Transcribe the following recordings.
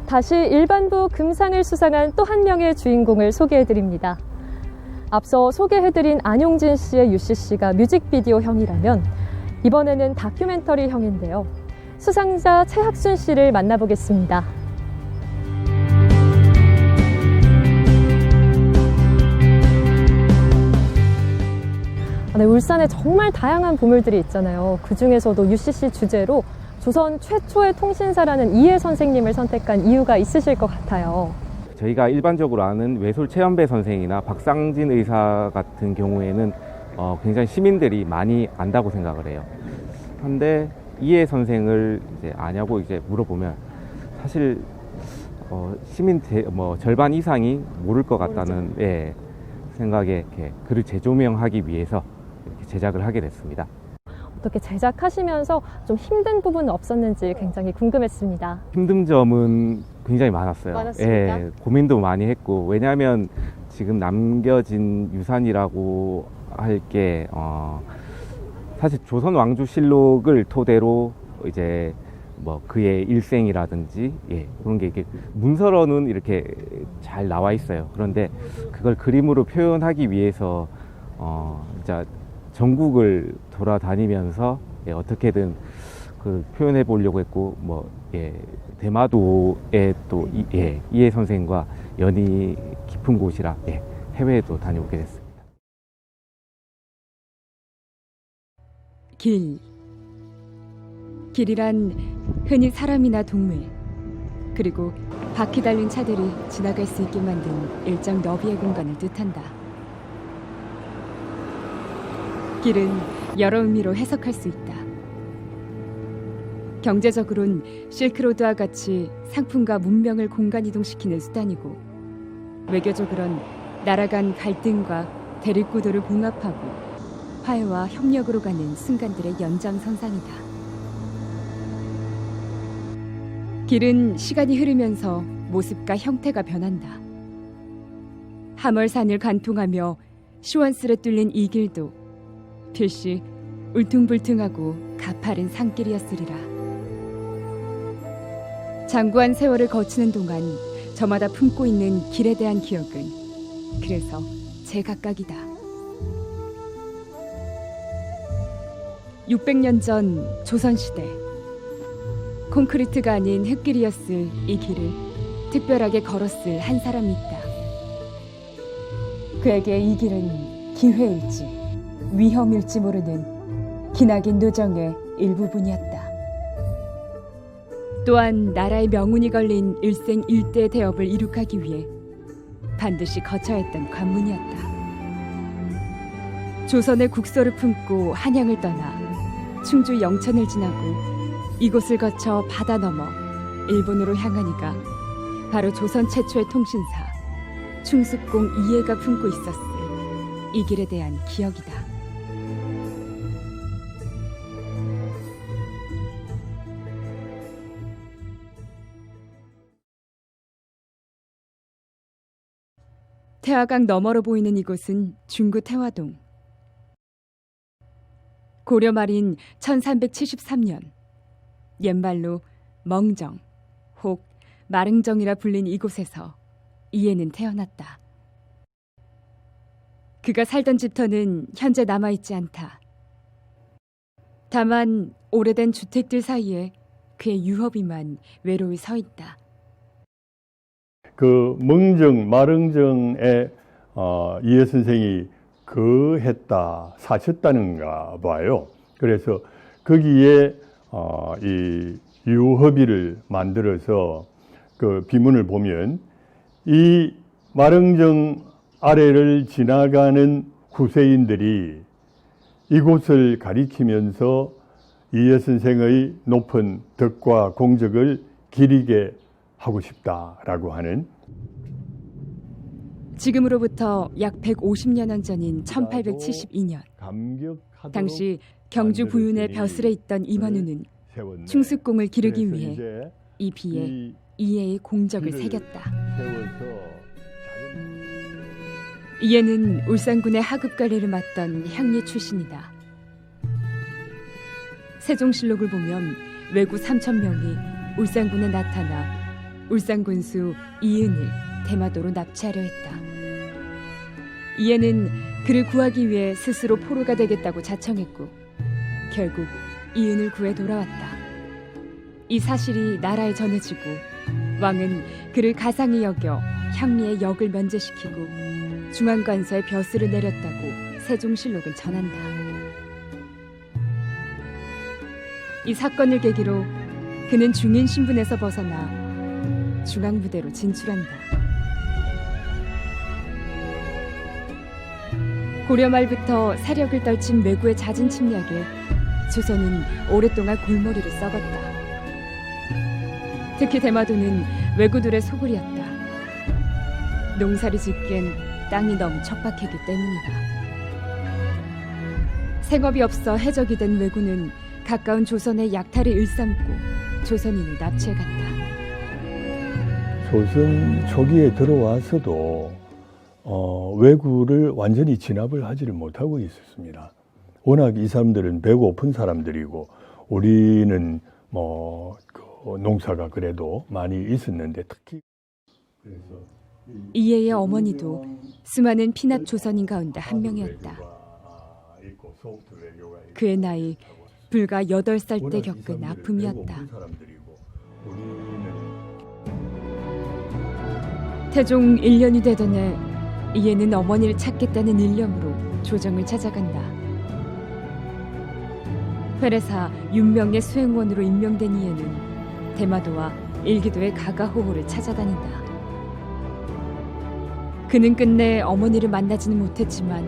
다시 일반부 금상을 수상한 또 한 명의 주인공을 소개해드립니다. 앞서 소개해드린 안용진 씨의 UCC가 뮤직비디오형이라면 이번에는 다큐멘터리형인데요. 수상자 최학순 씨를 만나보겠습니다. 네, 울산에 정말 다양한 보물들이 있잖아요. 그중에서도 UCC 주제로 조선 최초의 통신사라는 이해 선생님을 선택한 이유가 있으실 것 같아요. 저희가 일반적으로 아는 외솔 최연배 선생이나 박상진 의사 같은 경우에는 굉장히 시민들이 많이 안다고 생각을 해요. 그런데 이해 선생을 이제 아냐고 이제 물어보면 사실 시민 절반 이상이 모를 것 같다는 생각에 이렇게 그를 재조명하기 위해서 이렇게 제작을 하게 됐습니다. 어떻게 제작하시면서 좀 힘든 부분은 없었는지 굉장히 궁금했습니다. 힘든 점은 굉장히 많았어요. 많았습니까? 고민도 많이 했고, 왜냐하면 지금 남겨진 유산이라고 할 게 사실 조선 왕조실록을 토대로 이제 뭐 그의 일생이라든지 그런 게 이렇게 문서로는 이렇게 잘 나와 있어요. 그런데 그걸 그림으로 표현하기 위해서 진짜 전국을 돌아다니면서 어떻게든 그 표현해 보려고 했고, 대마도에 또 이해 선생과 연이 깊은 곳이라 해외에도 다녀오게 됐습니다. 길이란 흔히 사람이나 동물, 그리고 바퀴 달린 차들이 지나갈 수 있게 만든 일정 너비의 공간을 뜻한다. 길은 여러 의미로 해석할 수 있다. 경제적으론 실크로드와 같이 상품과 문명을 공간 이동시키는 수단이고, 외교적으론 나라 간 갈등과 대립구도를 봉합하고 화해와 협력으로 가는 순간들의 연장선상이다. 길은 시간이 흐르면서 모습과 형태가 변한다. 함월산을 관통하며 시원스레 뚫린 이 길도 필시 울퉁불퉁하고 가파른 산길이었으리라. 장구한 세월을 거치는 동안 저마다 품고 있는 길에 대한 기억은 그래서 제각각이다. 600년 전 조선시대, 콘크리트가 아닌 흙길이었을 이 길을 특별하게 걸었을 한 사람이 있다. 그에게 이 길은 기회일지 위험일지 모르는 기나긴 누정의 일부분이었다. 또한 나라의 명운이 걸린 일생일대의 대업을 이룩하기 위해 반드시 거쳐야 했던 관문이었다. 조선의 국서를 품고 한양을 떠나 충주 영천을 지나고 이곳을 거쳐 바다 넘어 일본으로 향하니가 바로 조선 최초의 통신사 충숙공 이해가 품고 있었을 이 길에 대한 기억이다. 태화강 너머로 보이는 이곳은 중구 태화동. 고려 말인 1373년 옛말로 멍정, 혹 마릉정이라 불린 이곳에서 이해는 태어났다. 그가 살던 집터는 현재 남아있지 않다. 다만 오래된 주택들 사이에 그의 유허비만 외로이 서 있다. 그 멍정, 마릉정에 이해 선생이 거했다, 사셨다는가 봐요. 그래서 거기에 이 유허비를 만들어서 그 비문을 보면 이 마릉정 아래를 지나가는 후세인들이 이곳을 가리키면서 이해 선생의 높은 덕과 공적을 기리게 하고 싶다라고 하는, 지금으로부터 약 150년 전인 1872년 당시 경주 부윤의 벼슬에 있던 임원우는 충숙공을 기르기 위해 이 비에 이해의 공적을 새겼다. 이해는 울산군의 하급관리를 맡던 향리 출신이다. 세종실록을 보면 왜구 3,000명이 울산군에 나타나 울산 군수 이은을 대마도로 납치하려 했다. 이에는 그를 구하기 위해 스스로 포로가 되겠다고 자청했고 결국 이은을 구해 돌아왔다. 이 사실이 나라에 전해지고 왕은 그를 가상히 여겨 향리의 역을 면제시키고 중앙관서에 벼슬을 내렸다고 세종실록은 전한다. 이 사건을 계기로 그는 중인 신분에서 벗어나 중앙부대로 진출한다. 고려 말부터 사력을 떨친 왜구의 잦은 침략에 조선은 오랫동안 골머리를 썩었다. 특히 대마도는 왜구들의 소굴이었다. 농사를 짓기엔 땅이 너무 척박했기 때문이다. 생업이 없어 해적이 된 왜구는 가까운 조선의 약탈을 일삼고 조선인을 납치해갔다. 조선 초기에 들어와서도 왜구를 완전히 진압을 하지를 못하고 있었습니다. 워낙 이 사람들은 배고픈 사람들이고 우리는 농사가 그래도 많이 있었는데 특히 이해의 어머니도 수많은 피납 조선인 가운데 한 명이었다. 그의 나이 불과 8살 때 겪은 아픔이었다. 태종 1년이 되던 해 이해는 어머니를 찾겠다는 일념으로 조정을 찾아간다. 회례사 윤명의 수행원으로 임명된 이해는 대마도와 일기도의 가가호호를 찾아다닌다. 그는 끝내 어머니를 만나지는 못했지만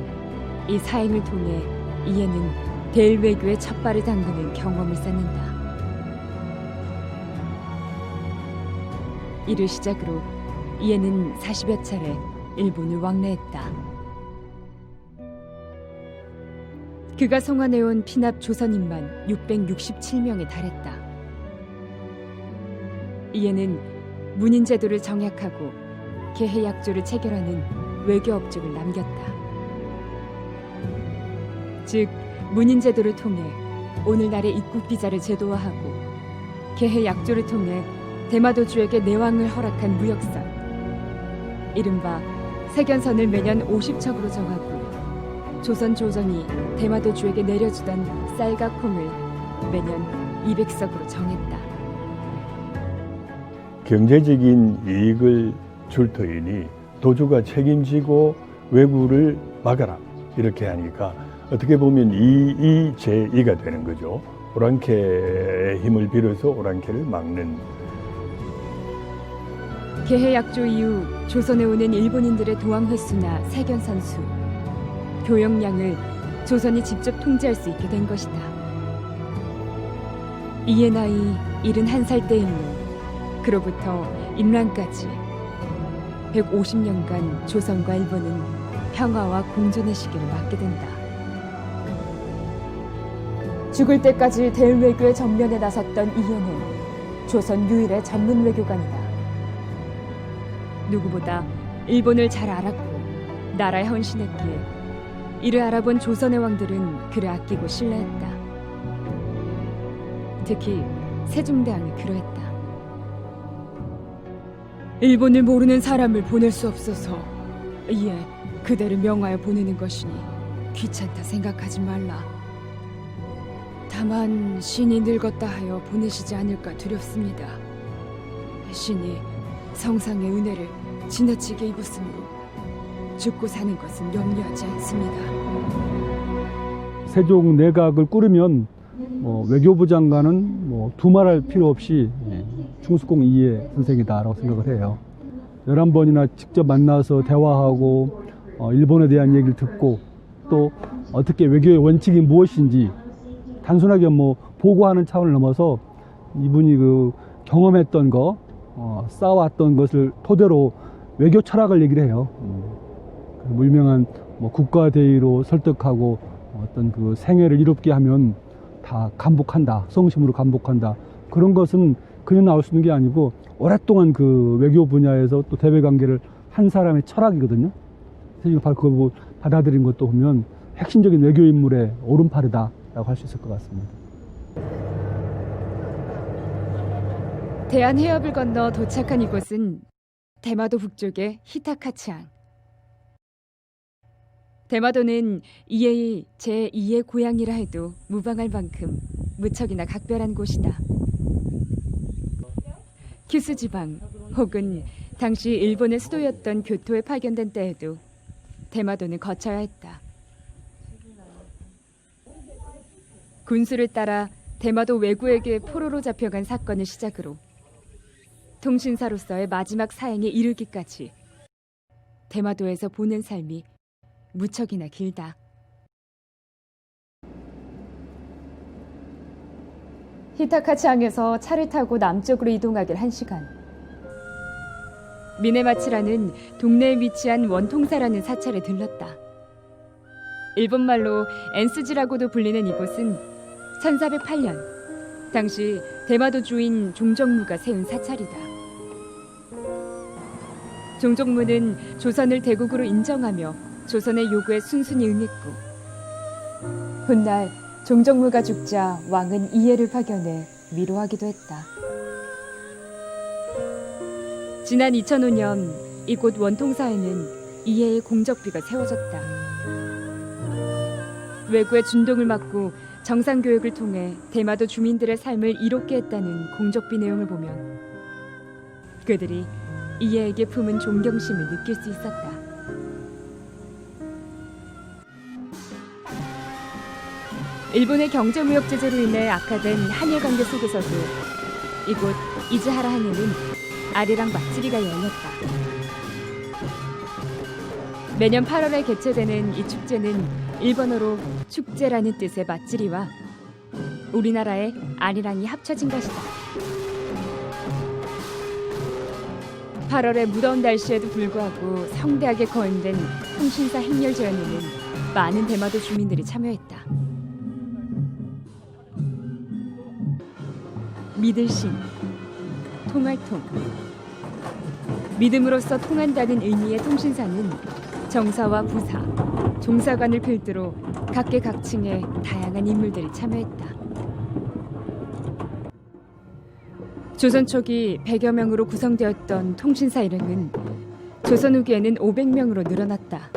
이 사행을 통해 이해는 대일외교의 첫 발을 담그는 경험을 쌓는다. 이를 시작으로 이해는 40여 차례 일본을 왕래했다. 그가 송환해온 피납 조선인만 667명에 달했다. 이해는 문인제도를 정약하고 개해약조를 체결하는 외교업적을 남겼다. 즉 문인제도를 통해 오늘날의 입국비자를 제도화하고 개해약조를 통해 대마도주에게 내왕을 허락한 무역선, 이른바 세견선을 매년 50척으로 정하고 조선 조정이 대마도주에게 내려주던 쌀과 콩을 매년 200석으로 정했다. 경제적인 이익을 줄 터이니 도주가 책임지고 왜구를 막아라 이렇게 하니까 어떻게 보면 이 제2가 되는 거죠. 오랑캐의 힘을 빌어서 오랑캐를 막는. 개해약조 이후 조선에 오는 일본인들의 도항 횟수나 세견선 수, 교역량을 조선이 직접 통제할 수 있게 된 것이다. 이의 나이 71살 때이므로 그로부터 임란까지 150년간 조선과 일본은 평화와 공존의 시기를 맞게 된다. 죽을 때까지 대일외교의 전면에 나섰던 이해는 조선 유일의 전문 외교관이다. 누구보다 일본을 잘 알았고 나라에 헌신했기에 이를 알아본 조선의 왕들은 그를 아끼고 신뢰했다. 특히 세종대왕이 그러했다. 일본을 모르는 사람을 보낼 수 없어서 이에 그대를 명하여 보내는 것이니 귀찮다 생각하지 말라. 다만 신이 늙었다 하여 보내시지 않을까 두렵습니다. 신이 성상의 은혜를 지나치게 입었으므로 죽고 사는 것은 염려하지 않습니다. 세종 내각을 꾸리면 외교부 장관은 두말할 필요 없이 충수공 이해 선생이다라고 생각을 해요. 11번이나 직접 만나서 대화하고 일본에 대한 얘기를 듣고 또 어떻게 외교의 원칙이 무엇인지 단순하게 보고하는 차원을 넘어서 이분이 그 경험했던 거, 쌓아왔던 것을 토대로 외교 철학을 얘기를 해요. 유명한 국가 대의로 설득하고 어떤 그 생애를 이롭게 하면 다 감복한다, 성심으로 감복한다. 그런 것은 그냥 나올 수 있는 게 아니고 오랫동안 그 외교 분야에서 또 대외 관계를 한 사람의 철학이거든요. 그래서 바로 그걸 받아들인 것도 보면 핵심적인 외교 인물의 오른팔이다라고 할 수 있을 것 같습니다. 대한해협을 건너 도착한 이곳은 대마도 북쪽의 히타카츠항. 대마도는 이에이 제2의 고향이라 해도 무방할 만큼 무척이나 각별한 곳이다. 큐슈 지방 혹은 당시 일본의 수도였던 교토에 파견된 때에도 대마도는 거쳐야 했다. 군수를 따라 대마도 왜구에게 포로로 잡혀간 사건을 시작으로 통신사로서의 마지막 사행에 이르기까지 대마도에서 보낸 삶이 무척이나 길다. 히타카츠항에서 차를 타고 남쪽으로 이동하길 1시간. 미네마치라는 동네에 위치한 원통사라는 사찰에 들렀다. 일본말로 엔스지라고도 불리는 이곳은 1408년 당시 대마도 주인 종정무가 세운 사찰이다. 종정무는 조선을 대국으로 인정하며 조선의 요구에 순순히 응했고, 훗날 종정무가 죽자 왕은 이해를 파견해 위로하기도 했다. 지난 2005년 이곳 원통사에는 이해의 공적비가 세워졌다. 왜구의 준동을 막고 정상교육을 통해 대마도 주민들의 삶을 이롭게 했다는 공적비 내용을 보면 그들이 이해에게 품은 존경심을 느낄 수 있었다. 일본의 경제무역 제재로 인해 악화된 한일 관계 속에서도 이곳 이즈하라 항에는 아리랑 맛지리가 열렸다. 매년 8월에 개최되는 이 축제는 일본어로 축제라는 뜻의 맛지리와 우리나라의 아리랑이 합쳐진 것이다. 8월의 무더운 날씨에도 불구하고 성대하게 거행된 통신사 행렬 제연에는 많은 대마도 주민들이 참여했다. 믿을 신, 통할 통. 믿음으로써 통한다는 의미의 통신사는 정사와 부사, 종사관을 필두로 각계각층의 다양한 인물들이 참여했다. 조선 초기 100여 명으로 구성되었던 통신사 일행은 조선 후기에는 500명으로 늘어났다.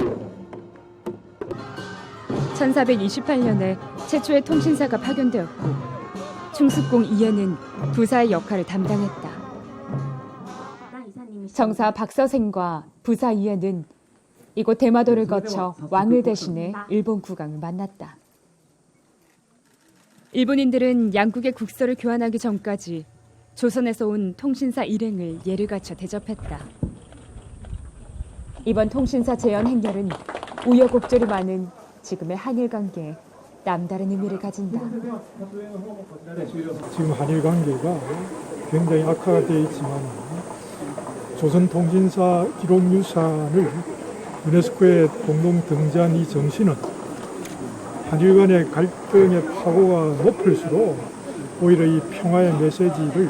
1428년에 최초의 통신사가 파견되었고 충숙공 이해는 부사의 역할을 담당했다. 정사 박서생과 부사 이해는 이곳 대마도를 거쳐 왕을 대신해 일본 국왕을 만났다. 일본인들은 양국의 국서를 교환하기 전까지 조선에서 온 통신사 일행을 예를 갖춰 대접했다. 이번 통신사 재연 행렬은 우여곡절이 많은 지금의 한일 관계에 남다른 의미를 가진다. 지금 한일 관계가 굉장히 악화가 되어 있지만 조선통신사 기록유산을 유네스코에 공동 등재한 이 정신은 한일 간의 갈등의 파고가 높을수록 오히려 이 평화의 메시지를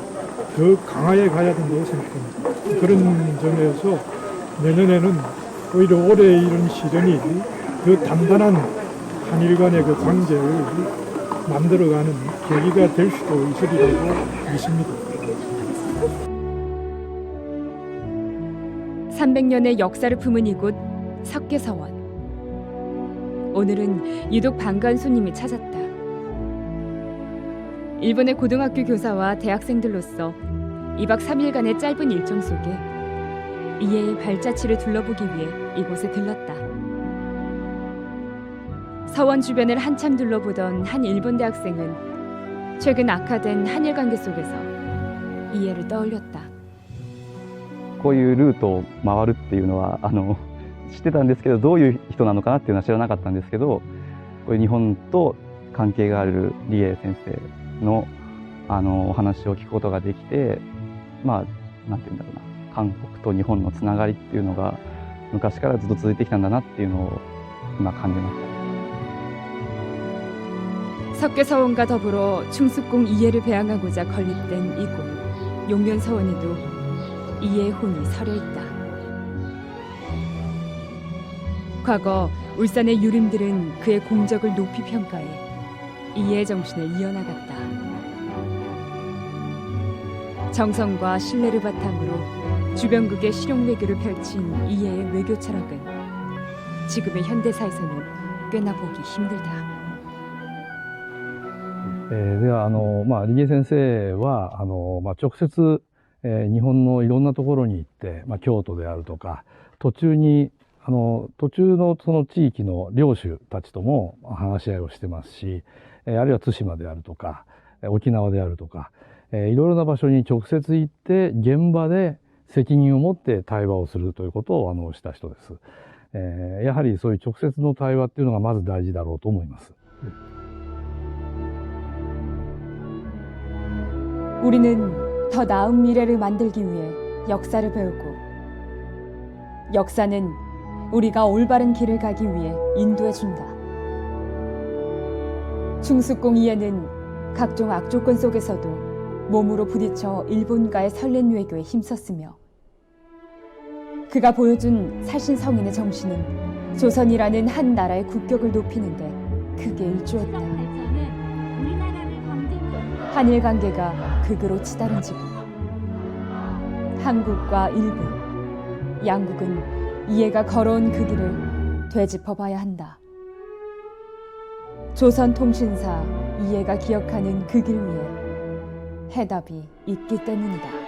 더 강하게 가야 된다고 생각합니다. 그런 점에서 내년에는 오히려 올해 이런 시련이 더 단단한 한일 간의 그 관계를 만들어가는 계기가 될 수도 있으리라고 믿습니다. 300년의 역사를 품은 이곳 석계서원. 오늘은 유독 반가운 손님이 찾았다. 일본의 고등학교 교사와 대학생들로서 2박 3일간의 짧은 일정 속에 이해의 발자취를 둘러보기 위해 이곳에 들렀다. 서원 주변을 한참 둘러보던 한 일본 대학생은 최근 악화된 한일 관계 속에서 이해를 떠올렸다. こういうルートを回るっていうのは知ってたんですけど、どういう人なのかなっていうのは知らなかったんですけど、こういう日本と関係がある李鋭先生のお話を聞くことができて、まあなんていうんだろうな、韓国と日本のつながりっていうのが昔からずっと続いてきたんだなっていうのを今感じました。 석계서원과 더불어 충숙공 이해를 배양하고자 건립된 이곳 용면서원에도 이해의 혼이 서려 있다. 과거 울산의 유림들은 그의 공적을 높이 평가해 이해의 정신을 이어나갔다. 정성과 신뢰를 바탕으로 주변국의 실용 외교를 펼친 이해의 외교 철학은 지금의 현대사에서는 꽤나 보기 힘들다. では入江先生は直接、日本のいろんなところに行って、京都であるとか途中のその地域の領主たちとも話し合いをしてますし、あるいは対馬であるとか沖縄であるとか、いろいろな場所に直接行って現場で責任を持って対話をするということをした人です。やはりそういう直接の対話っていうのがまず大事だろうと思います。 우리는 더 나은 미래를 만들기 위해 역사를 배우고 역사는 우리가 올바른 길을 가기 위해 인도해준다. 충숙공 이해는 각종 악조건 속에서도 몸으로 부딪혀 일본과의 설렌 외교에 힘썼으며 그가 보여준 살신성인의 정신은 조선이라는 한 나라의 국격을 높이는데 크게 일조했다. 한일 관계가 극으로 치달은 지금 한국과 일본, 양국은 이해가 걸어온 그 길을 되짚어봐야 한다. 조선통신사 이해가 기억하는 그 길 위에 해답이 있기 때문이다.